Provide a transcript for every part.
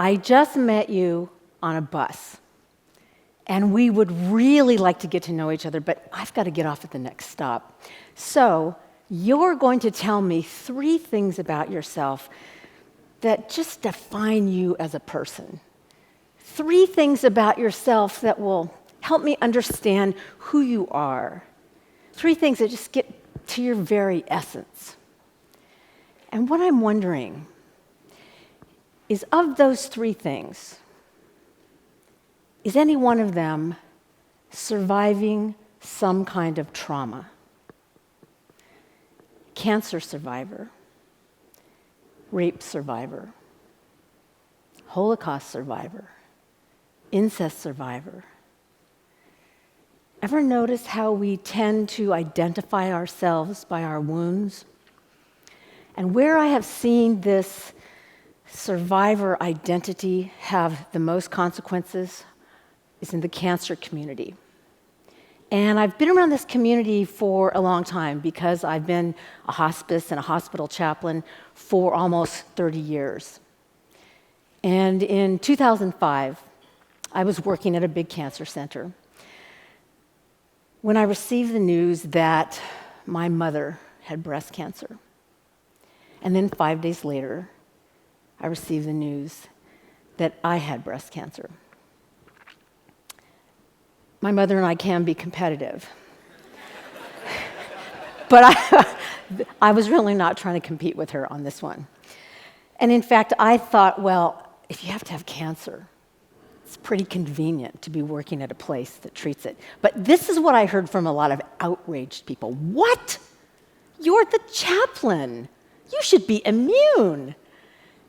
I just met you on a bus, and we would really like to get to know each other, but I've got to get off at the next stop. So you're going to tell me 3 things about yourself that just define you as a person. 3 things about yourself that will help me understand who you are. 3 things that just get to your very essence. And what I'm wondering is, of those 3 things, is any one of them surviving some kind of trauma? Cancer survivor, rape survivor, Holocaust survivor, incest survivor. Ever notice how we tend to identify ourselves by our wounds? And where I have seen this survivor identity have the most consequences is in the cancer community. And I've been around this community for a long time because I've been a hospice and a hospital chaplain for almost 30 years. And in 2005, I was working at a big cancer center when I received the news that my mother had breast cancer. And then 5 days later, I received the news that I had breast cancer. My mother and I can be competitive. But I was really not trying to compete with her on this one. And in fact, I thought, well, if you have to have cancer, it's pretty convenient to be working at a place that treats it. But this is what I heard from a lot of outraged people. What? You're the chaplain. You should be immune.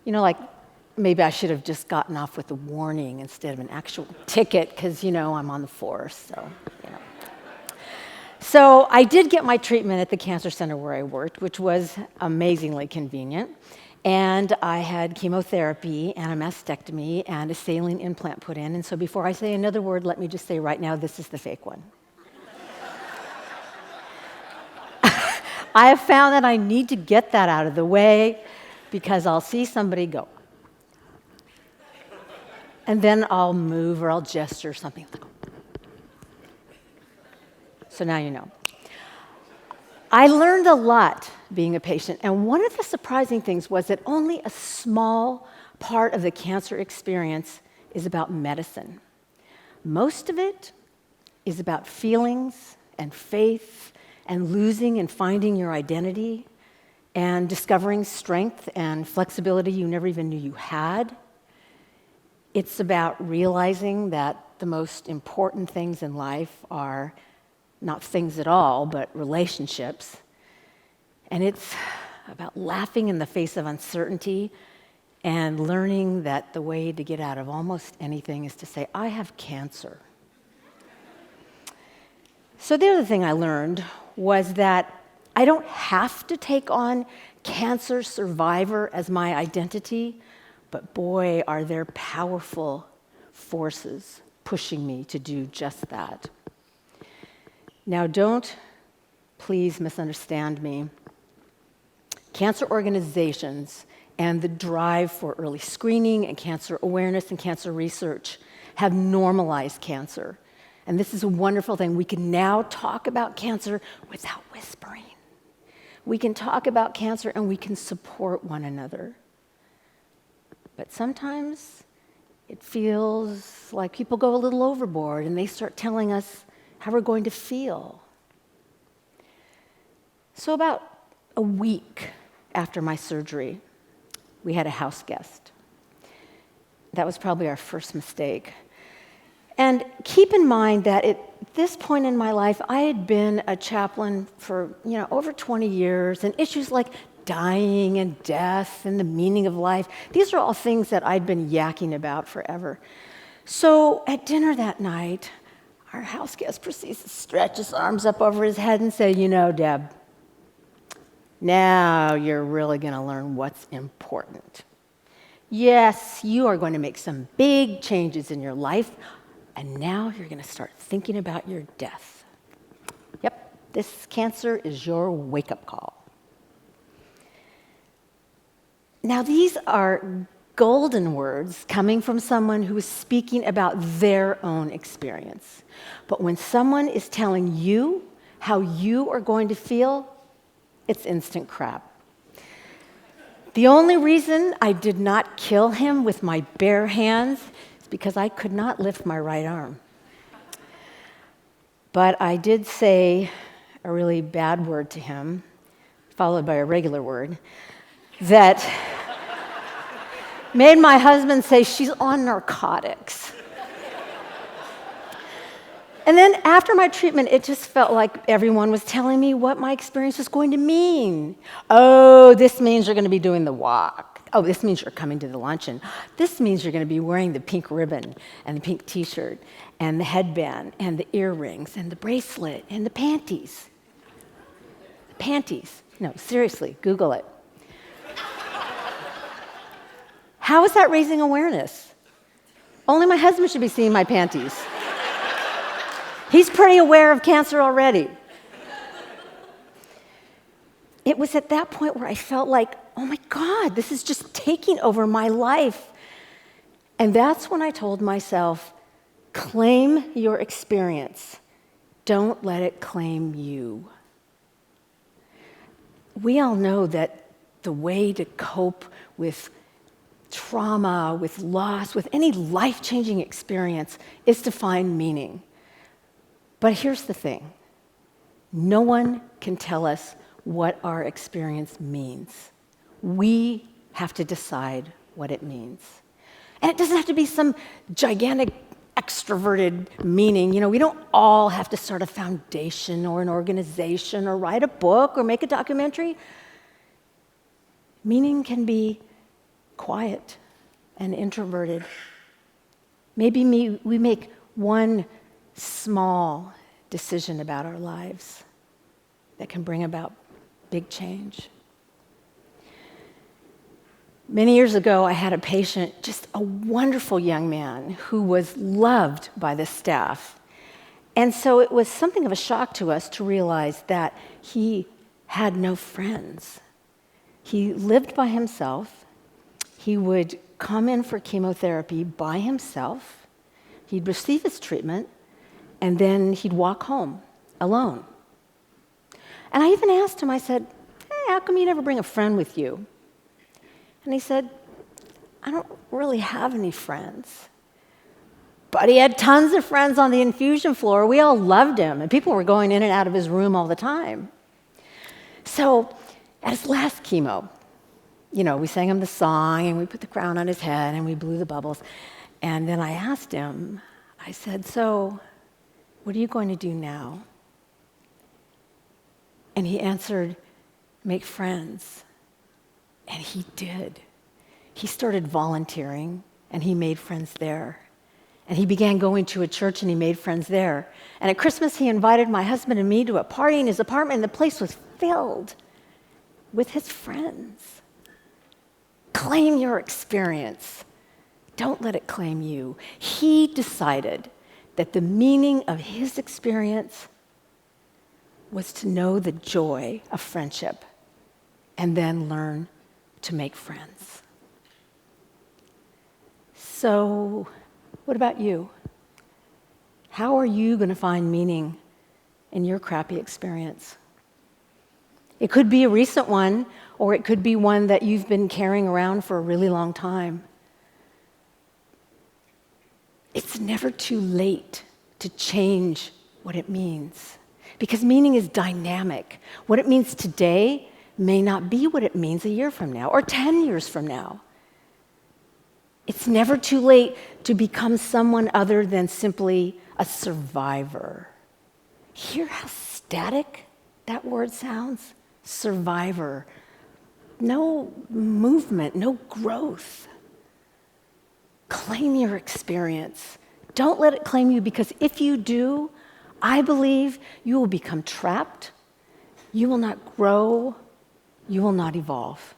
You know, like, maybe I should have just gotten off with a warning instead of an actual ticket, because, I'm on the force, so. So I did get my treatment at the cancer center where I worked, which was amazingly convenient. And I had chemotherapy and a mastectomy and a saline implant put in. And so before I say another word, let me just say right now, this is the fake one. I have found that I need to get that out of the way because I'll see somebody go. And then I'll move or I'll gesture something. So now you know. I learned a lot being a patient, and one of the surprising things was that only a small part of the cancer experience is about medicine. Most of it is about feelings and faith and losing and finding your identity and discovering strength and flexibility you never even knew you had. It's about realizing that the most important things in life are not things at all, but relationships. And it's about laughing in the face of uncertainty and learning that the way to get out of almost anything is to say, I have cancer. So the other thing I learned was that I don't have to take on cancer survivor as my identity, but boy, are there powerful forces pushing me to do just that. Now, don't please misunderstand me. Cancer organizations and the drive for early screening and cancer awareness and cancer research have normalized cancer. And this is a wonderful thing. We can now talk about cancer without whispering. We can talk about cancer and we can support one another. But sometimes it feels like people go a little overboard and they start telling us how we're going to feel. So about a week after my surgery, we had a house guest. That was probably our first mistake. And keep in mind that at this point in my life, I had been a chaplain for over 20 years, and issues like dying and death and the meaning of life, these are all things that I'd been yakking about forever. So at dinner that night, our house guest proceeds to stretch his arms up over his head and say, Deb, now you're really going to learn what's important. Yes, you are going to make some big changes in your life, and now you're going to start thinking about your death. Yep, this cancer is your wake-up call. Now, these are golden words coming from someone who is speaking about their own experience. But when someone is telling you how you are going to feel, it's instant crap. The only reason I did not kill him with my bare hands is because I could not lift my right arm. But I did say a really bad word to him, followed by a regular word, that made my husband say, "She's on narcotics." And then after my treatment, it just felt like everyone was telling me what my experience was going to mean. Oh, this means you're going to be doing the walk. Oh, this means you're coming to the luncheon. This means you're going to be wearing the pink ribbon and the pink t-shirt and the headband and the earrings and the bracelet and the panties. Panties. No, seriously, Google it. How is that raising awareness? Only my husband should be seeing my panties. He's pretty aware of cancer already. It was at that point where I felt like, oh my God, this is just taking over my life. And that's when I told myself, claim your experience. Don't let it claim you. We all know that the way to cope with trauma, with loss, with any life-changing experience is to find meaning. But here's the thing. No one can tell us what our experience means. We have to decide what it means. And it doesn't have to be some gigantic extroverted meaning. You know, we don't all have to start a foundation or an organization or write a book or make a documentary. Meaning can be quiet and introverted. Maybe we make one small decision about our lives that can bring about big change. Many years ago, I had a patient, just a wonderful young man who was loved by the staff. And so it was something of a shock to us to realize that he had no friends. He lived by himself. He would come in for chemotherapy by himself. He'd receive his treatment, and then he'd walk home alone. And I even asked him, I said, "Hey, how come you never bring a friend with you?" And he said, "I don't really have any friends." But he had tons of friends on the infusion floor. We all loved him, and people were going in and out of his room all the time. So at his last chemo, you know, we sang him the song, and we put the crown on his head, and we blew the bubbles. And then I asked him, I said, "So, what are you going to do now?" And he answered, "Make friends." And he did. He started volunteering, and he made friends there. And he began going to a church, and he made friends there. And at Christmas, he invited my husband and me to a party in his apartment, and the place was filled with his friends. Claim your experience. Don't let it claim you. He decided that the meaning of his experience was to know the joy of friendship and then learn to make friends. So, what about you? How are you going to find meaning in your crappy experience? It could be a recent one, or it could be one that you've been carrying around for a really long time. It's never too late to change what it means, because meaning is dynamic. What it means today may not be what it means a year from now or 10 years from now. It's never too late to become someone other than simply a survivor. Hear how static that word sounds? Survivor. No movement, no growth. Claim your experience. Don't let it claim you, because if you do, I believe you will become trapped, you will not grow, you will not evolve.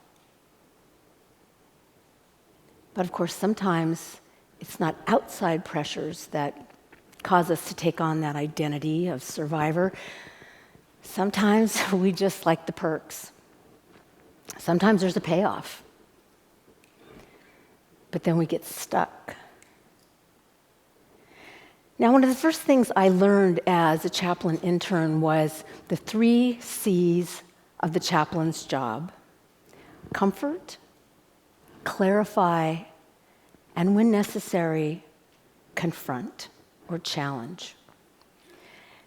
But of course, sometimes it's not outside pressures that cause us to take on that identity of survivor. Sometimes we just like the perks. Sometimes there's a payoff. but then we get stuck. Now, one of the first things I learned as a chaplain intern was the 3 C's of the chaplain's job: comfort, clarify, and when necessary, confront or challenge.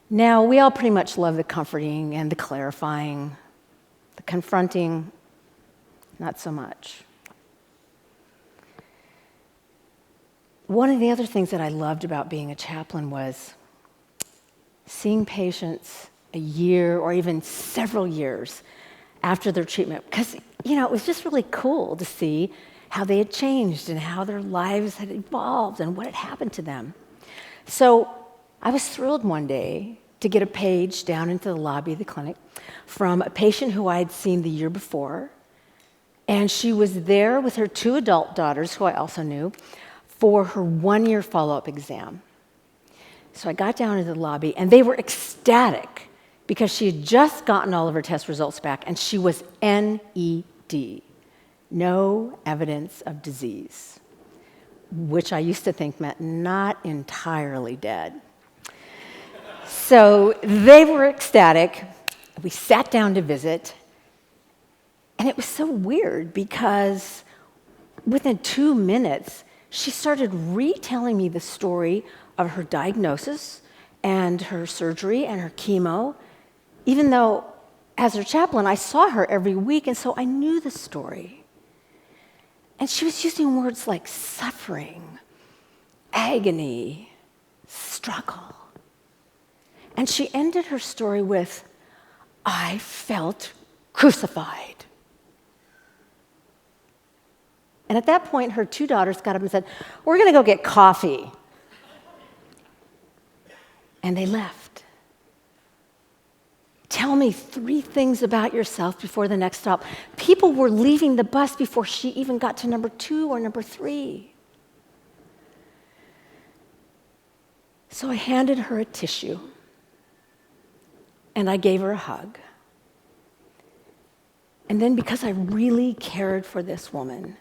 Now, we all pretty much love the comforting and the clarifying. The confronting, not so much. One of the other things that I loved about being a chaplain was seeing patients a year or even several years after their treatment, because, it was just really cool to see how they had changed and how their lives had evolved and what had happened to them. So I was thrilled one day to get a page down into the lobby of the clinic from a patient who I had seen the year before, and she was there with her 2 adult daughters, who I also knew, for her 1-year follow-up exam. So I got down into the lobby, and they were ecstatic because she had just gotten all of her test results back, and she was NED, no evidence of disease, which I used to think meant not entirely dead. So they were ecstatic. We sat down to visit, and it was so weird because within 2 minutes, she started retelling me the story of her diagnosis and her surgery and her chemo, even though as her chaplain, I saw her every week, and so I knew the story. And she was using words like suffering, agony, struggle. And she ended her story with, "I felt crucified." And at that point, her 2 daughters got up and said, "We're going to go get coffee." And they left. "Tell me 3 things about yourself before the next stop." People were leaving the bus before she even got to number 2 or number 3. So I handed her a tissue, and I gave her a hug. And then, because I really cared for this woman,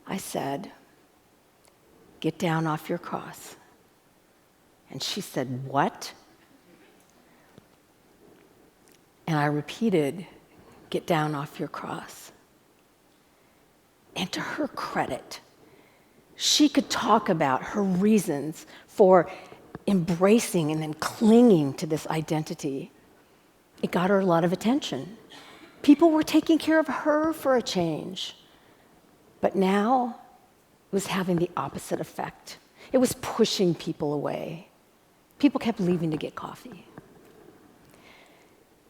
I said, "Get down off your cross." And she said, "What?" And I repeated, "Get down off your cross." And to her credit, she could talk about her reasons for embracing and then clinging to this identity. It got her a lot of attention. People were taking care of her for a change. But now it was having the opposite effect. It was pushing people away. People kept leaving to get coffee.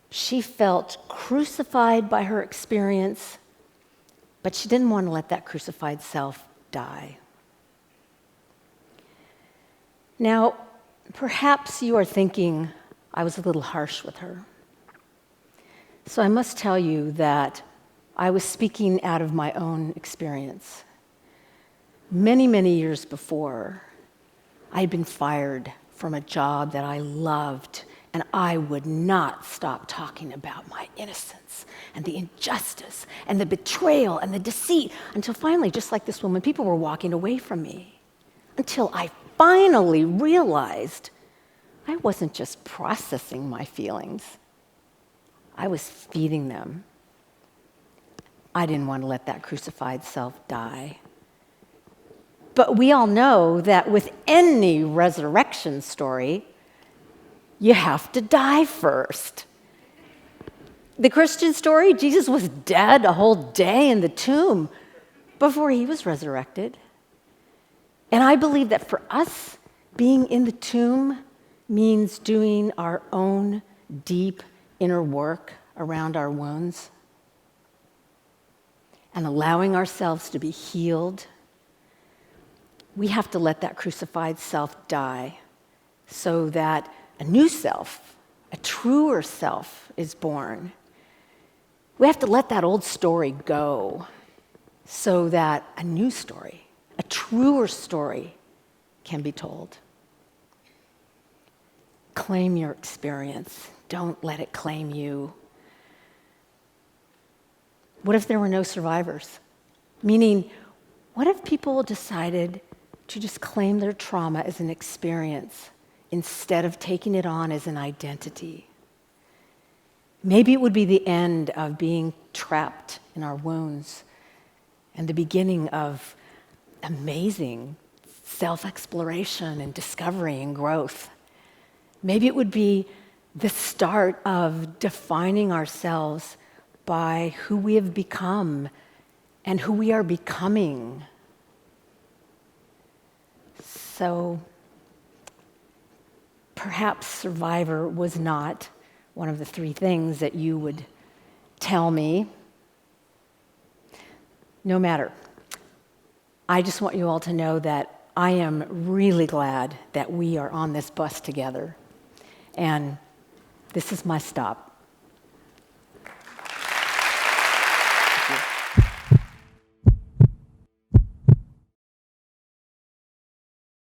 She felt crucified by her experience, but she didn't want to let that crucified self die. Now, perhaps you are thinking I was a little harsh with her. So I must tell you that I was speaking out of my own experience. Many, many years before, I had been fired from a job that I loved, and I would not stop talking about my innocence and the injustice and the betrayal and the deceit until finally, just like this woman, people were walking away from me. Until I finally realized I wasn't just processing my feelings, I was feeding them. I didn't want to let that crucified self die. But we all know that with any resurrection story, you have to die first. The Christian story, Jesus was dead a whole day in the tomb before he was resurrected. And I believe that for us, being in the tomb means doing our own deep inner work around our wounds and allowing ourselves to be healed. We have to let that crucified self die so that a new self, a truer self, is born. We have to let that old story go so that a new story, a truer story, can be told. Claim your experience. Don't let it claim you. What if there were no survivors? Meaning, What if people decided to just claim their trauma as an experience instead of taking it on as an identity? Maybe it would be the end of being trapped in our wounds and the beginning of amazing self-exploration and discovery and growth. Maybe it would be the start of defining ourselves by who we have become and who we are becoming. So perhaps survivor was not one of the three things that you would tell me. No matter. I just want you all to know that I am really glad that we are on this bus together. And this is my stop.